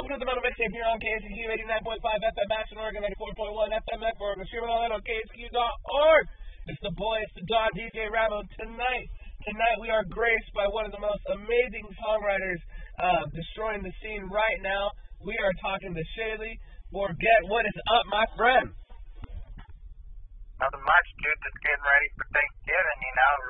Welcome to the Metal Mixtape here on KSQ 89.5 FM Ashland, Oregon, 94.1 FM Medford, and streaming online on kskqdjramo. It's the boy, it's the Don, DJ Ramo. Tonight we are graced by one of the most amazing songwriters destroying the scene right now. We are talking to Shayley. Bourget, what is up, my friend? Nothing much, dude. Just getting ready for Thanksgiving,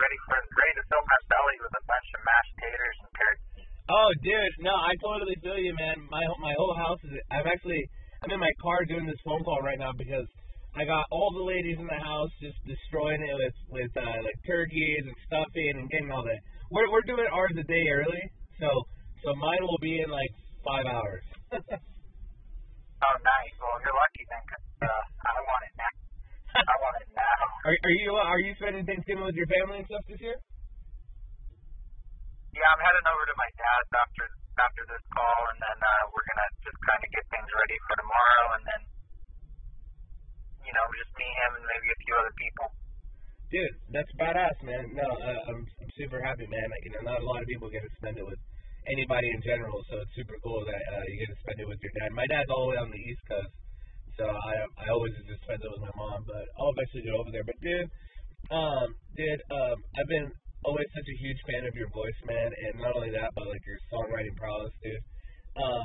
ready for ready to fill my belly with a bunch of mashed taters and turkey. Oh, dude, no, I totally feel you, man. My whole house is. I'm in my car doing this phone call right now because I got all the ladies in the house just destroying it with like turkeys and stuffing and getting all that. We're doing ours a day early, so mine will be in like 5 hours. Oh, nice. Well, you're lucky then, 'cause I want it now. I want it now. Are you spending Thanksgiving with your family and stuff this year? Yeah, I'm heading over to my dad's after this call, and then we're gonna just kind of get things ready for tomorrow, and then just me, him, and maybe a few other people. Dude, that's badass, man. No, I'm super happy, man. Not a lot of people get to spend it with anybody in general, so it's super cool that you get to spend it with your dad. My dad's all the way on the East Coast, so I always just spend it with my mom, but I'll eventually get over there. But dude, I've been always such a huge fan of your voice, man, and not only that, but like your songwriting prowess, dude.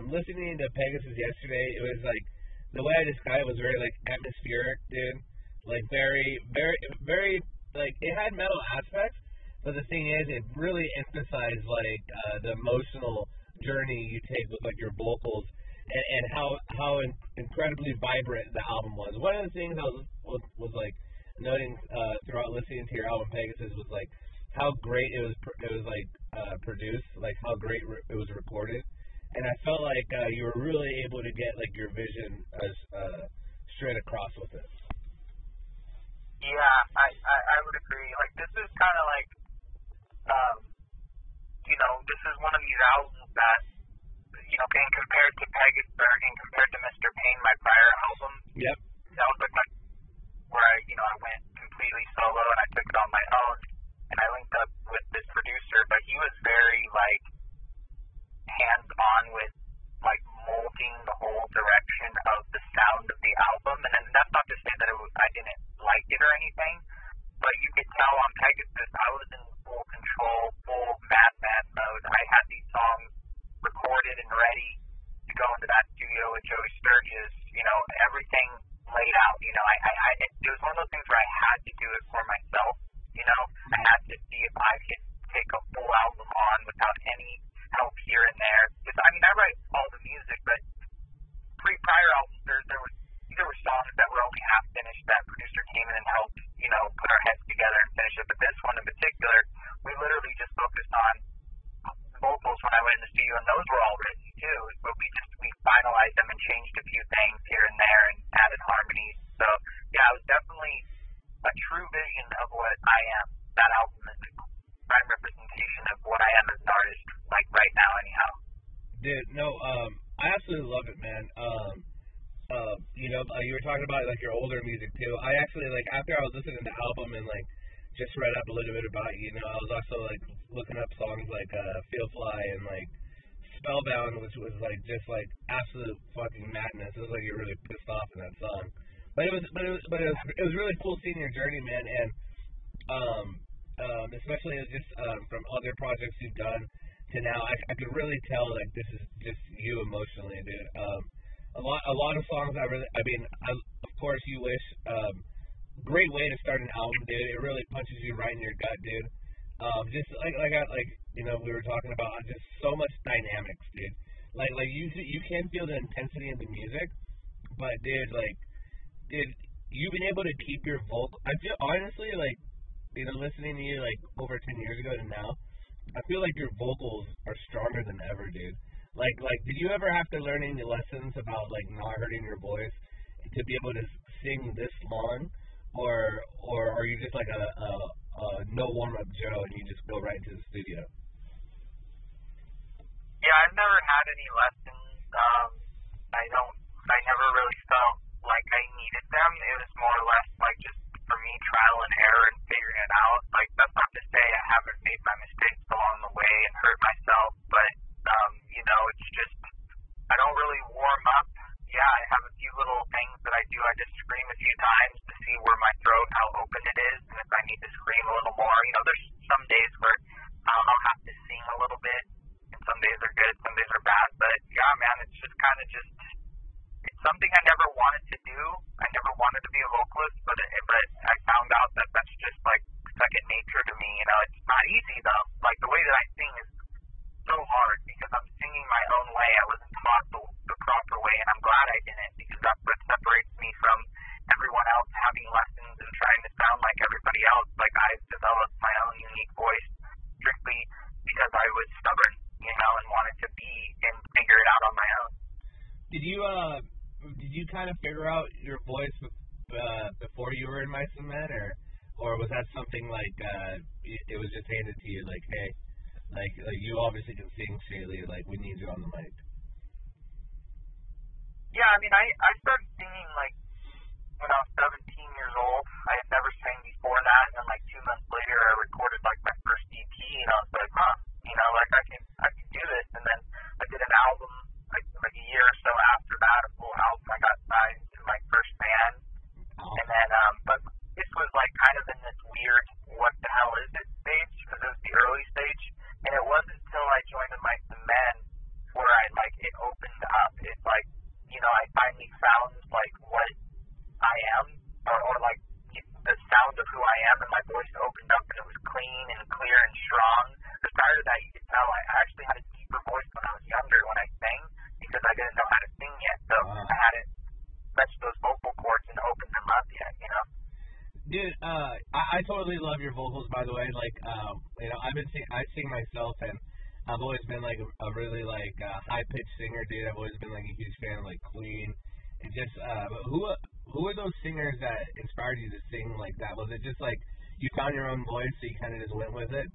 Listening to Pegasus yesterday, it was like the way I described it was very like atmospheric, dude. Like very, very, very like it had metal aspects, but the thing is, it really emphasized like the emotional journey you take with like your vocals and how incredibly vibrant the album was. One of the things I was like noting throughout listening to your album Pegasus was like how great it was like produced, like how great it was recorded, and I felt like you were really able to get like your vision straight across with it. Yeah, I would agree. Like this is kind of like this is one of these albums that being compared to Pegasus or being compared to Mr. Pain, my prior album. Yep. That was like where I went completely solo and I took it on my own. And I linked up with this producer, but he was very, like, hands-on with, like, molding the whole direction of the sound of the album. And then that's not to say that I didn't like it or anything, but you could tell on Pegasus I was in full control, full madman mode. I had these songs recorded and ready to go into that studio with Joey Sturgis, everything laid out. It was one of those things where I had to do it for myself. I had to see if I could take a full album on without any help here and there. Because I write all the music, but prior albums, there were songs that were only half finished that producer came in and helped, put our heads together and finish it. But this one in particular, we literally just focused on vocals when I went in the studio, and those were all written too. But we finalized them and changed a few things here and there and added harmonies. So yeah, it was definitely a true vision of what I am. That album is a prime representation of what I am as an artist, like right now anyhow. Dude, no, I absolutely love it, man. You were talking about like your older music too. I actually like after I was listening to the album and like just read up a little bit about you, I was also like looking up songs like Feel Fly and like Spellbound, which was like just like absolute fucking madness. It was like you're really pissed off in that song. But it was really cool seeing your journey, man, and especially just from other projects you've done to now, I could really tell like this is just you emotionally, dude. A lot of songs of course you wish. Great way to start an album, dude. It really punches you right in your gut, dude. Just we were talking about just so much dynamics, dude. Like you can feel the intensity of the music, but dude, you've been able to keep your vocal. I feel honestly listening to you like over 10 years ago to now, I feel like your vocals are stronger than ever, dude. Like did you ever have to learn any lessons about like not hurting your voice to be able to sing this long, or are you just like a no warm up Joe and you just go right into the studio? Yeah, I've never had any lessons. I never really felt like I needed them. It was more or less like just for me trial and error and figuring it out. Like that's not to say I haven't made my mistakes along the way and hurt myself, but it's just I don't really just kind of just, it's something I never wanted to do. I never wanted to be a vocalist, but I found out that that's just like second nature to me. You know, it's not easy though. Like the way that I sing is so hard because I'm singing my own way. I wasn't taught the proper way, and I'm glad I didn't because that's what separates me from everyone else having lessons and trying to sound like everybody else. Like I've developed my own unique voice strictly because I was stubborn, you know, and wanted to be and figure it out on my own. Did you kind of figure out your voice before you were in My Cement, or was that something like it was just handed to you, like, hey, like you obviously can sing, Shayley, like we need you on the mic? Yeah, I mean, I started singing like when I was 17 years old. I had never sang before that, and then like 2 months later, I recorded like my first EP, and I was like, you know, like I can do this. And then I did an album like a year or so after that, a full album. I got signed to my first band, and then but this was like kind of in this weird what the hell is it stage because it was the early stage, and it wasn't until I joined My Cement where I like it opened up. It's like, you know, I finally found like what I am, or like the sound of who I am, and my voice opened up and it was clean and clear and strong. Because prior to that, you could tell I actually had a deeper voice when I was younger when I sang because I didn't know how to sing yet. So I hadn't touched those vocal cords and opened them up yet, you know. Dude, I totally love your vocals, by the way. Like, you know, I sing myself, and I've always been like a really like high pitched singer, dude. I've always been like a huge fan of like Queen, and just who are those singers that inspired you to sing like that? Was it just like you found your own voice, so you kind of just went with it,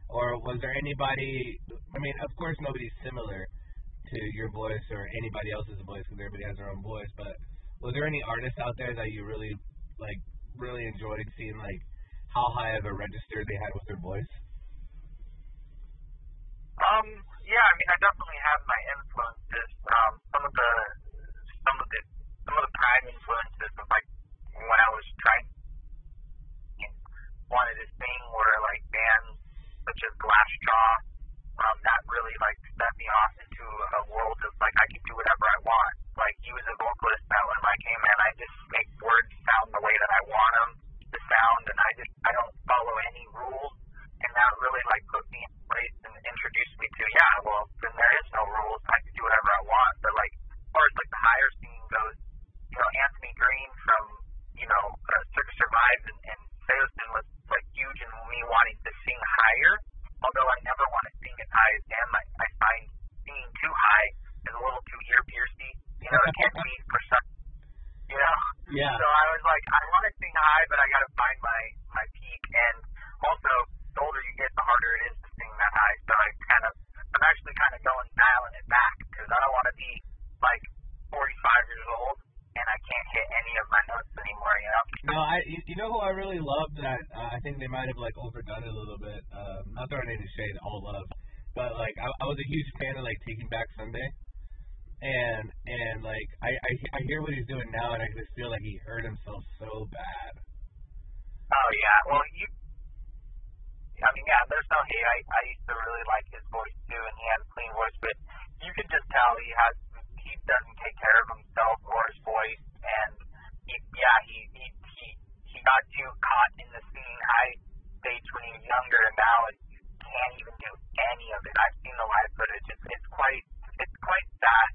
or was there anybody? I mean, of course, nobody's similar to your voice or anybody else's voice because everybody has their own voice. But was there any artists out there that you really enjoyed seeing like how high of a register they had with their voice? Yeah, I mean, I definitely have my influences. Some of the prime influences of like when I was trying and wanted to sing were like bands such as Glassjaw. That really like set me off into a world of like I can do whatever I want. Like he was a vocalist that when I came in, I just make words sound the way that I want them to sound, and I don't follow any rules. And that really like put me in place and introduced me to well, then there is no rules. I can do whatever I want. But like as far as like the higher singing goes, you know, Anthony Green from Circus Survive and Saleston was like huge in me wanting to sing higher. Although I never want to sing as high as him, I find singing too high is a little too ear piercing. You know, it can't be precise. You know? Yeah. So I was like, I want to sing high, but I got to find my peak. And also, the older you get, the harder it is to sing that high. So I'm actually kind of dialing it back because I don't want to be like 45 years old and I can't hit any of my notes anymore, you know? No, you know who I really loved that I think they might have like overdone it a little bit. Not throwing any shade, all love, but like I was a huge fan of like Taking Back Sunday, and like I hear what he's doing now, and I just feel like he hurt himself so bad. Oh yeah, well I mean yeah, there's no hate. I used to really like his voice too, and he has a clean voice, but you can just tell he doesn't take care of himself or his voice, and he got too caught in the singing high stage when he was younger, and now you can't even do any of it. I've seen the live footage. It's quite sad,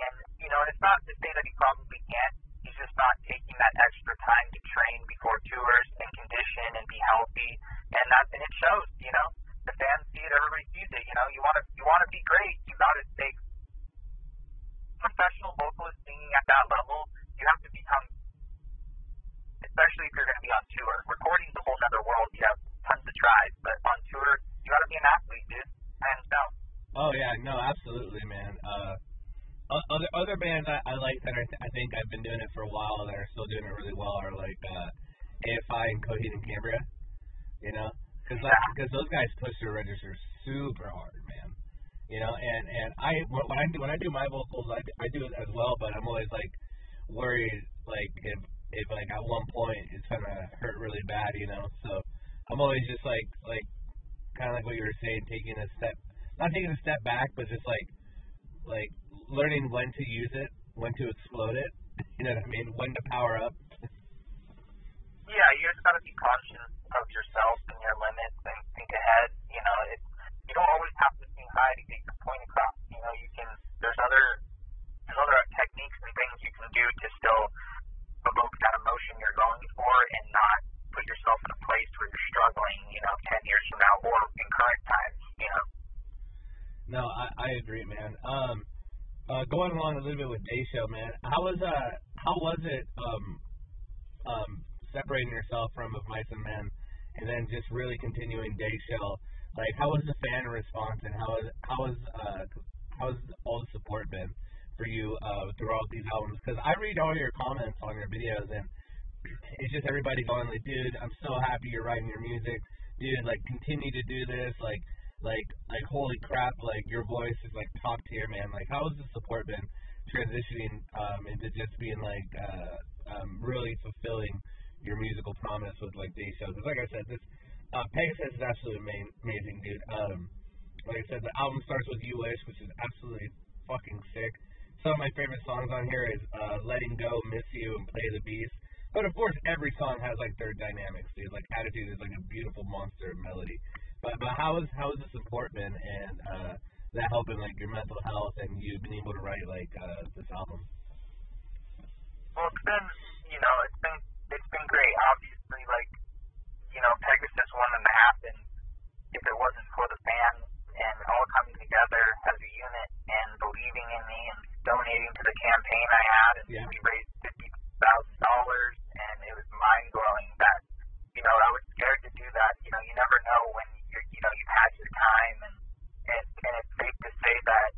and you know, it's not to say that he probably can't. He's just not taking that extra time to train before tours and condition and be healthy, and it shows. You know, the fans see it, everybody sees it. You know, you want to be great. You got to take professional vocalist singing at that level. You have to become, especially if you're going to be on tour. Recording's a whole other world. You have tons of tries, but on tour, you got to be an athlete, dude. Hands down. Oh yeah, no, absolutely, man. Other bands I like that I think I've been doing it for a while that are still doing it really well are like AFI and Coheed and Cambria. You know, because those guys push their registers super hard, man. You know, and when I do my vocals, I do it as well, but I'm always like worried like if like at one point it's gonna hurt really bad, you know. So I'm always just like kind of like what you were saying, not taking a step back, but just like learning when to use it, when to explode it. You know what I mean? When to power up. Yeah, you just gotta be conscious of yourself and your limits and think ahead. You know, you don't always have to sing high to get your point across. You know, there's other techniques and things you can do to still evoke that emotion you're going for and not put yourself in a place where you're struggling, 10 years from now or in current times. No, I agree, man. Going along a little bit with DAYSHELL, man, how was it separating yourself from Of Mice and Men and then just really continuing DAYSHELL? Like, how was the fan response and how has all the support been for you throughout these albums? Because I read all your comments on your videos and it's just everybody going like, dude, I'm so happy you're writing your music, dude. Like, continue to do this. Like holy crap, like your voice is like top tier, man. Like, how has the support been transitioning into just being like really fulfilling your musical promise with like DAYSHELL? Because like I said, this Pegasus is absolutely amazing, dude. Like I said, the album starts with You Wish, which is absolutely fucking sick. Some of my favorite songs on here is Letting Go, Miss You, and Play the Beast. But of course, every song has like their dynamics, dude. Like Attitude is like a beautiful monster of melody. But how has the support been and that helping like your mental health and you being able to write like this album? Well, it's been great. Obviously, like, Pegasus wouldn't have happened if it wasn't for the fans and all coming together as a unit and believing in me and donating to the campaign I had, and we raised $50,000, and it was mind blowing that I was scared to do that. You never know when you've had your time, and it's safe to say that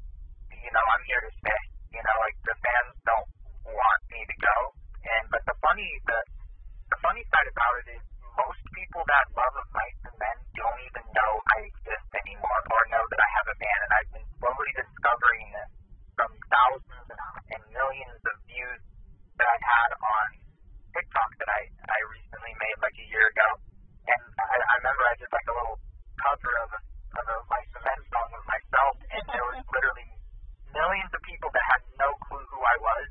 I'm here to stay. Like, the fans don't want me to go, but the funny side about it is most people that love Of Mice and Men don't even know I exist anymore or know that I have a band, and I've been slowly discovering this from thousands and millions of views that I've had on TikTok that I recently made like a year ago. And I remember I did like a little cover of a Mice and Men song of myself, and there was literally millions of people that had no clue who I was.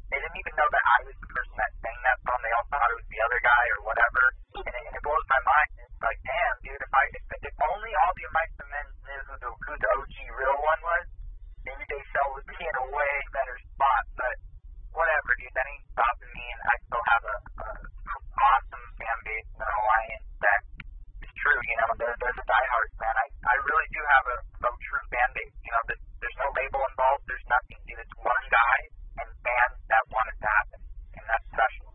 They didn't even know that I was the person that sang that song. They all thought it was the other guy or whatever. And it blows my mind. It's like, damn, dude, if only all the Mice and Men knew who the OG real one was, maybe DAYSHELL would be in a way better spot. But whatever, dude, that ain't stopping me, and I still have a awesome fan base in Alliance that is true. There's a diehard fan. I really do have a true fan base. There's no label involved. There's nothing, dude. It's one guy and fans that want it to happen, and that's special.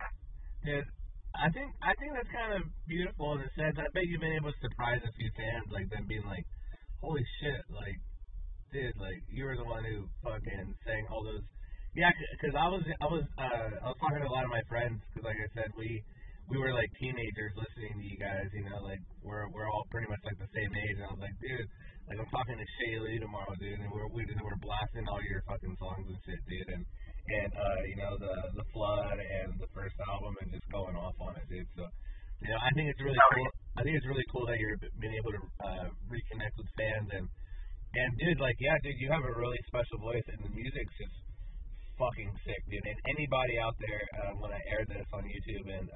Dude, I think that's kind of beautiful in the sense I bet you've been able to surprise a few fans, like them being like, holy shit, like, dude, like you were the one who fucking sang all those. Yeah, because I was talking to a lot of my friends, because like I said, we were like teenagers listening to you guys, like we're all pretty much like the same age, and I was like, dude, like I'm talking to Shayley tomorrow, dude, and we're blasting all your fucking songs and shit, dude, and the Flood and the first album and just going off on it, dude. So I think it's really cool. I think it's really cool that you're being able to reconnect with fans and dude, like, yeah, dude, you have a really special voice and the music's just fucking sick, dude. And anybody out there, when I air this on YouTube and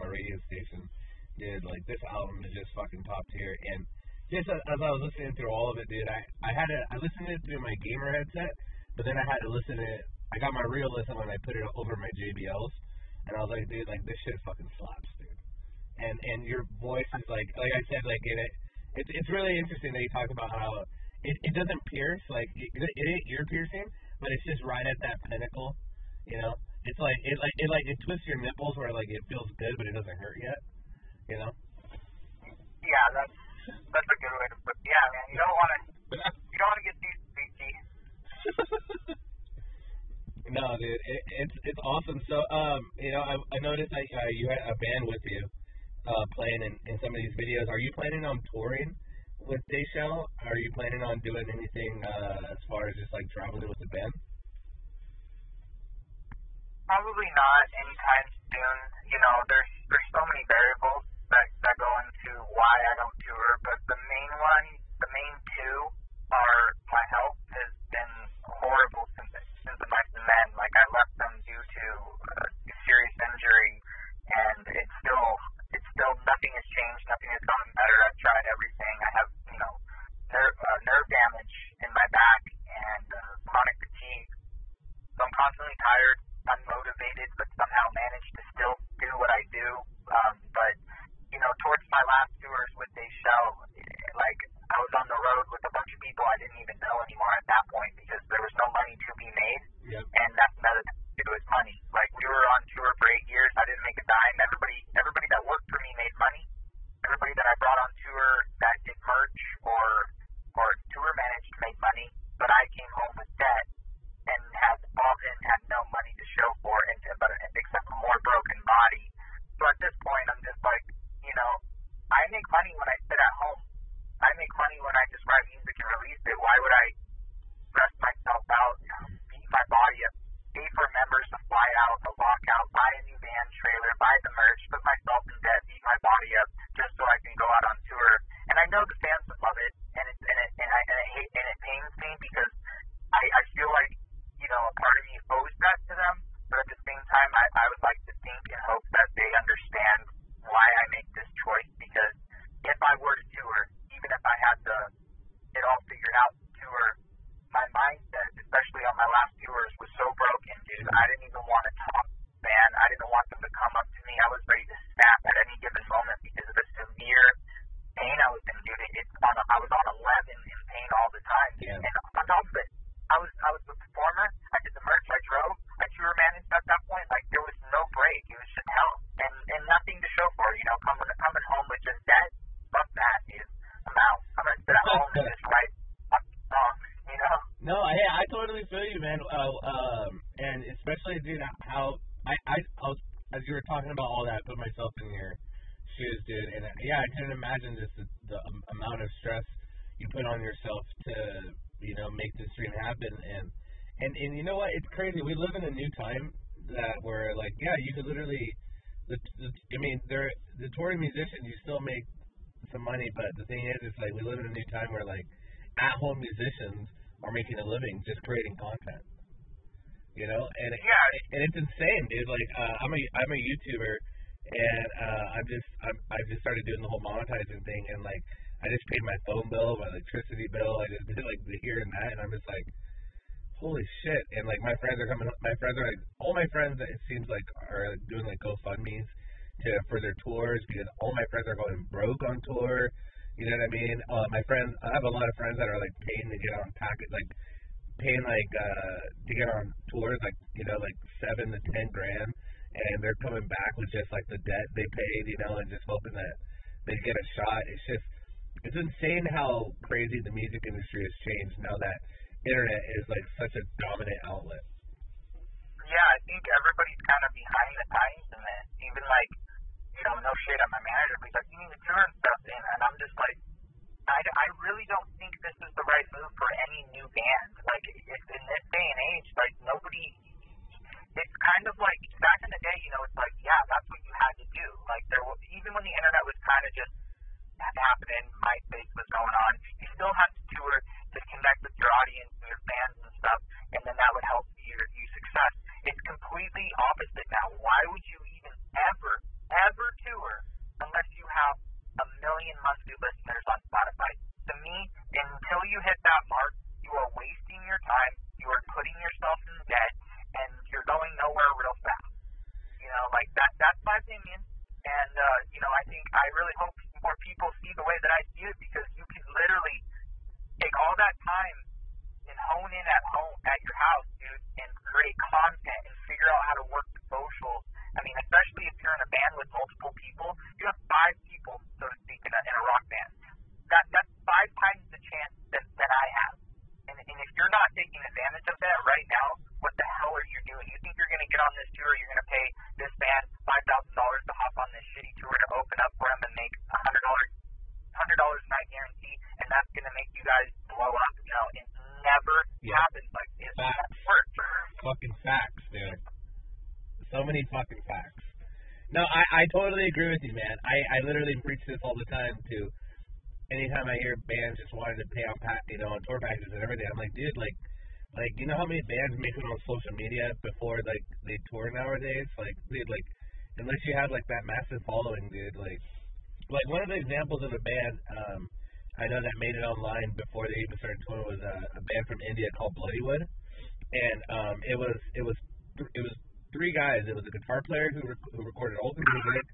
my radio station, dude, like this album is just fucking top tier. And just as I was listening through all of it, dude, I listened to it through my gamer headset, but then I had to listen to it. I got my real listen when I put it over my JBLs, and I was like, dude, like this shit fucking slaps, dude. And your voice is like I said, like it's really interesting that you talk about how it doesn't pierce, like it ain't ear piercing, but it's just right at that pinnacle, It's like it twists your nipples where like it feels good, but it doesn't hurt yet, Yeah, that's a good way to put it. Yeah, man, you don't want to get too spooky. No, dude, it's awesome. So, I noticed that you had a band with you playing in some of these videos. Are you planning on touring with DAYSHELL? Are you planning on doing anything as far as just like traveling with the band? Probably not anytime soon. There's so many variables that go into why I don't tour, but the main two are my health has been horrible since constantly tired, unmotivated, but somehow managed to still do what I do. But, you know, towards my last tours with DAYSHELL, like, I was on the road with a bunch of people I didn't even know anymore at that point because there was no money to be made. Yep. And that's another thing. It was money. Like, we were on tour for 8 years. I didn't make a dime. Everybody that worked for me made money. Everybody that I brought on tour that did merch or tour managed made money. But I came home with debt and had no money to show for it, except a more broken body. So at this point, I'm just like, you know, I make money when I sit at home. I make money when I just write music and release it. Why would I stress myself out, beat my body up, pay for members to fly out, to lock out, buy a new van trailer, buy the merch, put myself in debt, beat my body up just so I can go out on tour? And I know the fans would love it, and it pains me because I feel like, you know, a part of me owes that to them, but at the same time, I would like to think and hope that they understand why I make this choice, because if I were to tour, even if I had it all figured out to tour, my mindset, especially on my last tours, was so broken, dude. I didn't even want to talk, man. I didn't want them to come up to me. I was ready to snap at any given moment because of the severe pain I was in, dude. I was on 11 in pain all the time, dude. And on top of it, I was a performer. I did the merch. I drove. I tour managed at that point. Like, there was no break. It was just hell, and nothing to show for. You know, coming home with just debt. Fuck that, dude. I'm out. I'm gonna sit at home and just write songs. You know. No, I totally feel you, man. And especially, dude, how I was, as you were talking about all that, I put myself in your shoes, dude, and yeah, I couldn't imagine just the amount of stress you put on yourself to, you know, make this dream happen. And you know what? It's crazy. We live in a new time that we're like, yeah, you could literally, the touring musicians, you still make some money, but the thing is, it's like we live in a new time where like at-home musicians are making a living just creating content. You know, and it's insane, dude. Like, I'm a YouTuber, and I just started doing the whole monetizing thing, and like I just paid my phone bill, my electricity bill. I just did like the here and that, and I'm just like, holy shit. And like my friends are like, all my friends, it seems like, are doing like GoFundMes for their tours because all my friends are going broke on tour. You know what I mean? I have a lot of friends that are like paying to get on paying like to get on tours, like, you know, like $7 to $10 grand, and they're coming back with just like the debt they paid, you know, and just hoping that they get a shot. It's insane how crazy the music industry has changed now that internet is like such a dominant outlet. Yeah, I think everybody's kind of behind the times, and then even like, you know, no shade on my manager, but he's like, you need to tour and stuff, and I'm just like, I really don't think this is the right move for any new band. Like, in this day and age, like, nobody, it's kind of like, back in the day, you know, it's like, yeah, that's what you had to do. Like, even when the internet was kind of just happening, MySpace was going on, you still had to tour to connect with your audience and your fans and stuff, and then that would help you success. It's completely opposite now. Why would you even ever tour unless you have 1 million monthly listeners on Spotify? To me, until you hit that mark, you are wasting your time, you are putting yourself in debt, and you're going nowhere real fast. You know, like, that's my opinion. And, you know, I really hope more people see the way that I see it, because you can literally take all that time and hone in at home, at your house, dude, and create content and figure out how to work the socials. I mean, especially if you're in a band with multiple people, you have 5 people, so to speak, in a rock band. That's 5 times the chance that I have. And if you're not taking advantage of that right now, what the hell are you doing? You think you're going to get on this tour, you're going to pay this band $5,000 to hop on this shitty tour to open up for them and make $100 a night guarantee, and that's going to make you guys blow up? No, it never happens like this. Fucking facts, dude. So many fucking facts. No, I totally agree with you, man. I literally preach this all the time too. Anytime I hear bands just wanting to pay on on tour packages and everything, I'm like, dude, like you know how many bands make it on social media before like they tour nowadays? Like, dude, like unless you have like that massive following, dude, like one of the examples of a band I know that made it online before they even started touring was a band from India called Bloodywood. and it was three guys. It was a guitar player who recorded all the music,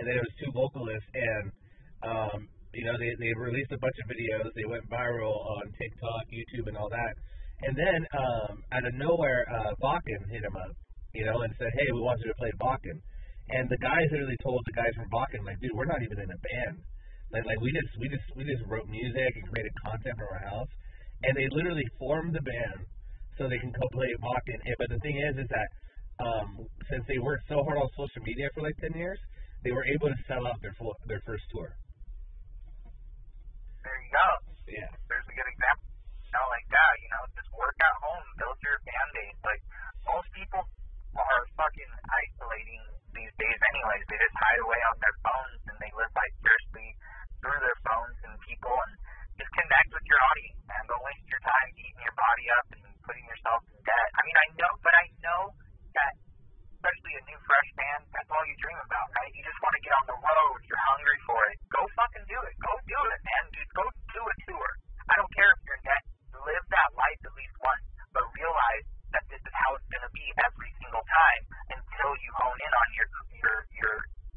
and then it was two vocalists. And they released a bunch of videos. They went viral on TikTok, YouTube, and all that. And then out of nowhere, Bakken hit him up, and said, "Hey, we want you to play Bakken." And the guys literally told the guys from Bakken, like, "Dude, we're not even in a band. Like we just wrote music and created content from our house." And they literally formed the band so they can go play Bakken. But the thing is that since they worked so hard on social media for like 10 years, they were able to sell out their first tour. There you go. Yeah. There's a good example. Like that, just work at home, build your fan base. Like, most people are fucking isolating these days anyways. They just hide away on their phones and they live vicariously through their phones and people, and just connect with your audience, man. Don't waste your time beating your body up and putting yourself in debt. I mean, I know that, especially a new fresh band, that's all you dream about, right? You just want to get on the road. You're hungry for it. Go fucking do it. Go do it, man. Just go do a tour. I don't care if you're in debt. Live that life at least once, but realize that this is how it's going to be every single time until you hone in on your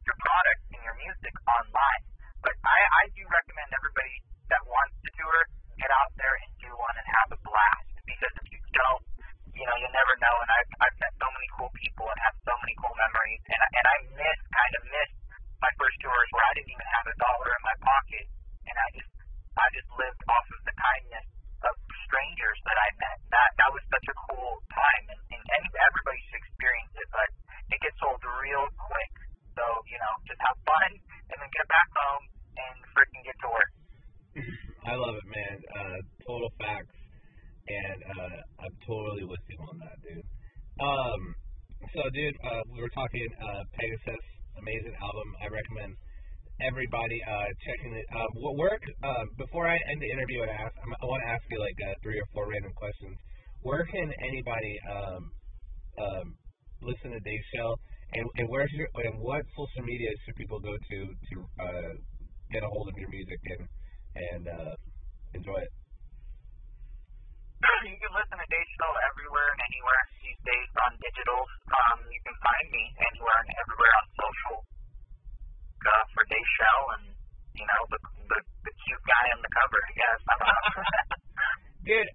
product and your music online. But I do recommend everybody that wants to tour, get out there and do one and have a blast. Because if you don't, you never know. And I've met so many cool people and have so many cool memories. And I miss my first tours where I didn't even have $1 in my pocket, and I just lived off of the kindness of strangers that I met. That was such a cool time, and everybody should experience it. But it gets old real quick. So just have fun and then get back home and freaking get to work. I love it, man. Total facts, and I'm totally with you on that, dude. So, dude, we were talking Pegasus, amazing album. I recommend everybody checking it. Before I end the interview, I want to ask you like 3 or 4 random questions. Where can anybody listen to DAYSHELL, and what social media should people go to get a hold of your music and enjoy it? You can listen to DAYSHELL everywhere and anywhere these days on digital. You can find me anywhere and everywhere on social for DAYSHELL, and the cute guy on the cover, I guess. Dude,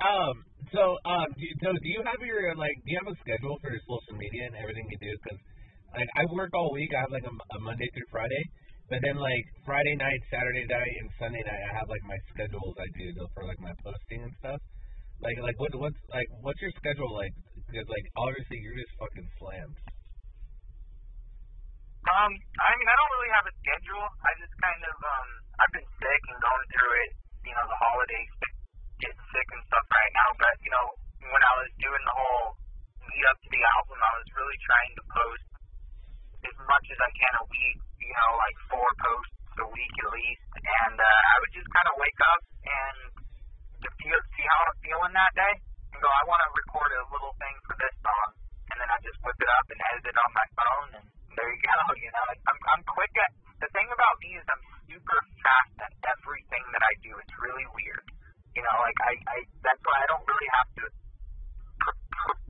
do you have a schedule for your social media and everything you do? Because I work all week. I have like a Monday through Friday, but then like Friday night, Saturday night, and Sunday night, I have like my schedules I do for like my posting and stuff. What's your schedule like? Because like obviously you're just fucking slammed. I mean, I don't really have a schedule. I just kind of I've been sick and going through it. The holidays, getting sick and stuff right now. But when I was doing the whole lead up to the album, I was really trying to post as much as I can a week. Like 4 posts a week at least. And I would just kind of wake up and see how I'm feeling that day, and go, I want to record a little thing for this song, and then I just whip it up and edit it on my phone, and there you go. I'm quick at. The thing about me is I'm super fast at everything that I do. It's really weird. That's why I don't really have to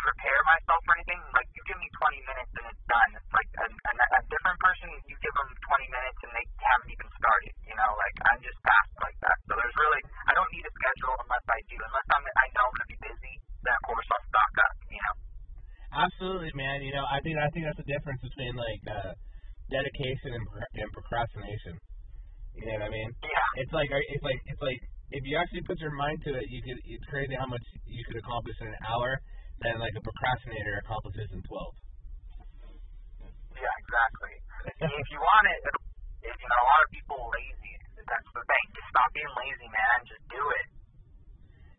prepare myself for anything. Like, you give me 20 minutes and it's done. It's like a different person, you give them 20 minutes and they haven't even started. I'm just fast like that. So I don't need a schedule unless I do. Unless I know I'm gonna be busy, then of course I'll stock up. Absolutely, man. I think that's the difference between like dedication and procrastination. You know what I mean? Yeah. It's like if you actually put your mind to it, it's crazy how much you could accomplish in an hour than like a procrastinator accomplishes in 12. Yeah, exactly. If you want it, a lot of people are lazy. That's the thing. Just stop being lazy, man. Just do it.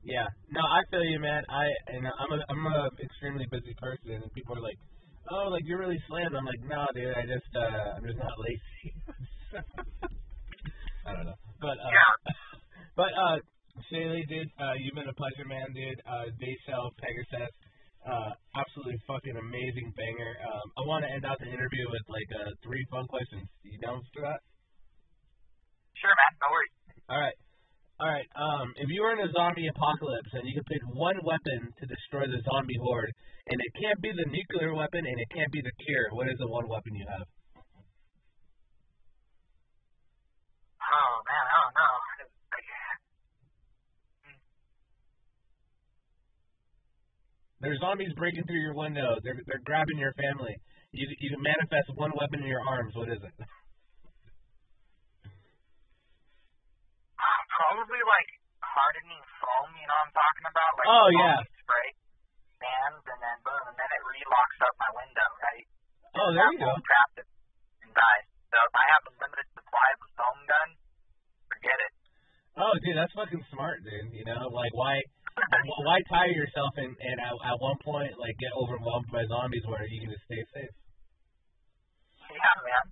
Yeah. No, I feel you, man. I'm a extremely busy person, and people are like, "Oh, like you're really slammed." I'm like, "No, dude. I'm just not lazy." I don't know, but Shayley, dude, you've been a pleasure, man, dude. DAYSHELL, Pegasus, absolutely fucking amazing banger. I want to end out the interview with like 3 fun questions. You down for that? Sure, man. No worries. All right. All right. If you were in a zombie apocalypse and you could pick one weapon to destroy the zombie horde, and it can't be the nuclear weapon and it can't be the cure, what is the one weapon you have? Oh man, I don't know. There's zombies breaking through your window. They're grabbing your family. You can manifest one weapon in your arms. What is it? Probably like hardening foam. You know what I'm talking about? Like oh yeah. Spray hands and then boom, and then it relocks up my window, right? Oh, there you go. Trapped it and dies. So if I have a limited supply of a foam gun, forget it. Oh, dude, that's fucking smart, dude. You know, like why tire yourself and at one point like get overwhelmed by zombies where you can just stay safe? Yeah, man.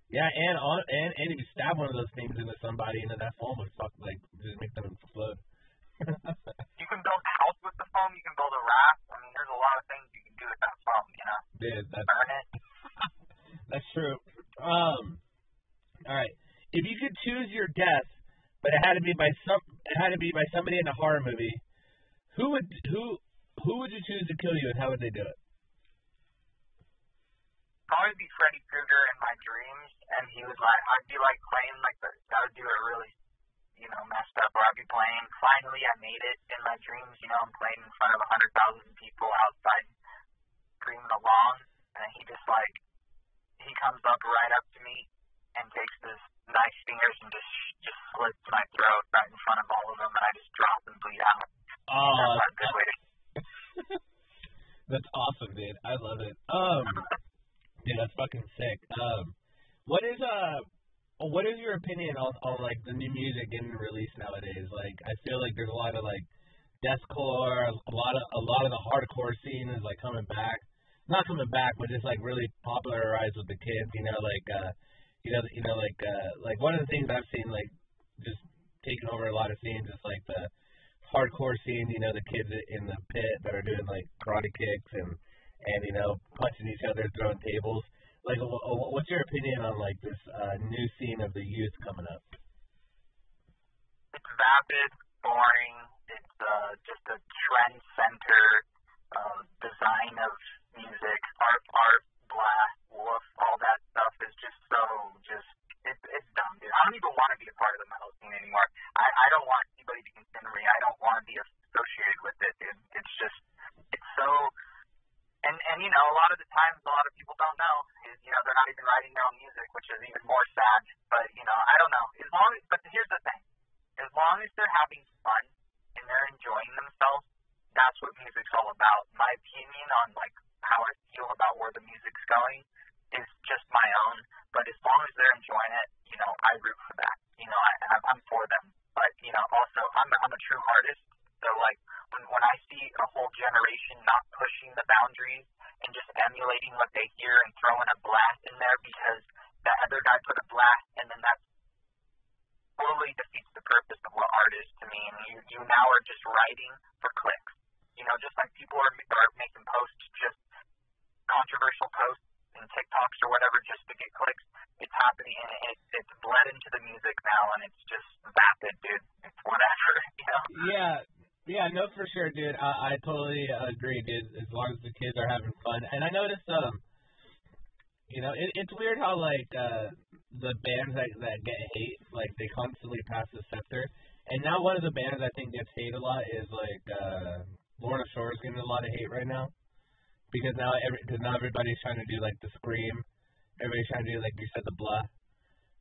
Yeah, and if you stab one of those things into somebody, and then that foam would just make them explode. You can build a house with the foam. You can build a raft. I mean, there's a lot of things you can do with that foam. You know. Dude, burn it. That's true. All right. If you could choose your death, but it had to be by somebody in a horror movie, who would you choose to kill you, and how would they do it? Probably be Freddy Krueger in my dreams, and he was like, I'd be like playing like I would do it really, messed up, or I'd be playing. Finally, I made it in my dreams. I'm playing in front of 100,000 people outside, screaming along, and he just he comes up right up to me and takes his nice fingers and just slits my throat right in front of all of them, and I just drop and bleed out. Oh, that's a good way to. That's awesome, dude. I love it. Dude, that's fucking sick. What is your opinion on like the new music getting released nowadays? Like, I feel like there's a lot of like deathcore, a lot of the hardcore scene is like coming back. Not coming back, but just like really popularized with the kids. Like one of the things I've seen like just taking over a lot of scenes is like the hardcore scene. The kids in the pit that are doing like karate kicks and punching each other, throwing tables. Like, what's your opinion on like this new scene of the youth coming up? It's vapid, boring. It's just a trend center design of music, art, blast, woof, all that stuff is just it's dumb, dude. I don't even want to be a part of the metal scene anymore. I don't want anybody to consider me. I don't want to be associated with it, dude. It's so. And a lot of the times, a lot of people don't know is, they're not even writing their own music, which is even more sad. But, I don't know. But here's the thing. As long as they're having fun and they're enjoying themselves, that's what music's all about. My opinion on, like, how I feel about where the music's going is just my own. But as long as they're enjoying it, I root for that. I'm for them. But, also, I'm a true artist. So, like, when I see a whole generation not pushing the boundaries and just emulating what they hear and throwing a blast in there because that other guy put a blast, and then that totally defeats the purpose of what art is to me. And you now are just writing for clicks. Just like people are making posts, just controversial posts and TikToks or whatever just to get clicks. It's happening, and it's bled into the music now, and it's just vapid, dude. It's whatever, Yeah, no, for sure, dude. I totally agree, dude. As long as the kids are having fun, and I noticed, it's weird how like the bands that get hate, like they constantly pass the scepter. And now one of the bands I think gets hate a lot is like Lorna Shore is getting a lot of hate right now because now everybody's trying to do like the scream, everybody's trying to do like you said the blah,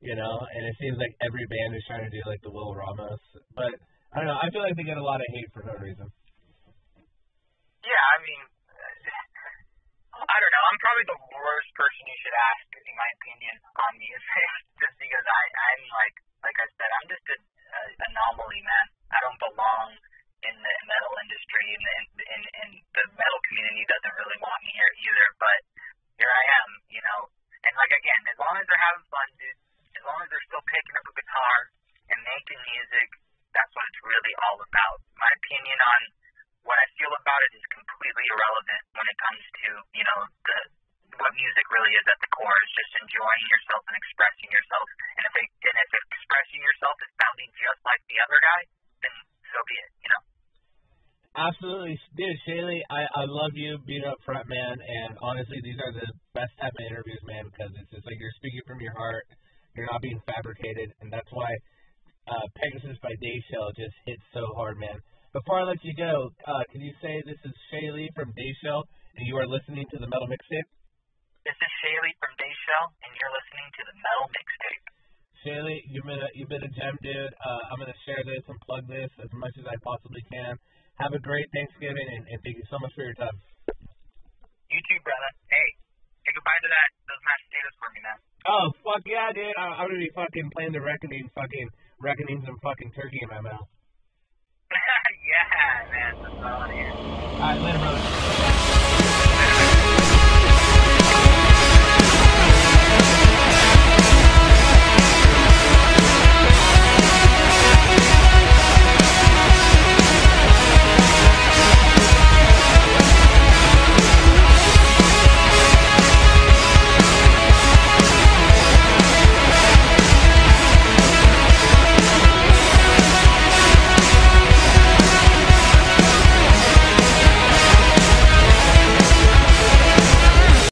and it seems like every band is trying to do like the Will Ramos, but. I don't know. I feel like they get a lot of hate for no reason. Yeah, I mean, I don't know. I'm probably the worst person you should ask, in my opinion, on music, just because I'm like I said, I'm just an anomaly, man. I don't belong in the metal industry, and the metal community doesn't really want me here either. But here I am, And like again, as long as they're having fun, dude, as long as they're still picking up a guitar and making music. That's what it's really all about. My opinion on what I feel about it is completely irrelevant when it comes to, what music really is at the core is just enjoying yourself and expressing yourself. And if it expressing yourself is sounding just like the other guy, then so be it, you know? Absolutely. Dude, Shayley, I love you being up front, man, and honestly, these are the best type of interviews, man, because it's just like you're speaking from your heart, you're not being fabricated, and that's why Pegasus by DAYSHELL just hits so hard, man. Before I let you go, can you say this is Shayley from DAYSHELL, and you are listening to the Metal Mixtape? This is Shayley from DAYSHELL, and you're listening to the Metal Mixtape. Shayley, you've been a gem, dude. I'm going to share this and plug this as much as I possibly can. Have a great Thanksgiving, and thank you so much for your time. You too, brother. Hey, say goodbye to those mashed potatoes for me, man. Oh, fuck yeah, dude. I'm going to be fucking playing the reckoning some fucking turkey in my mouth. Yeah, man. That's what I want to hear. All right, later, brother.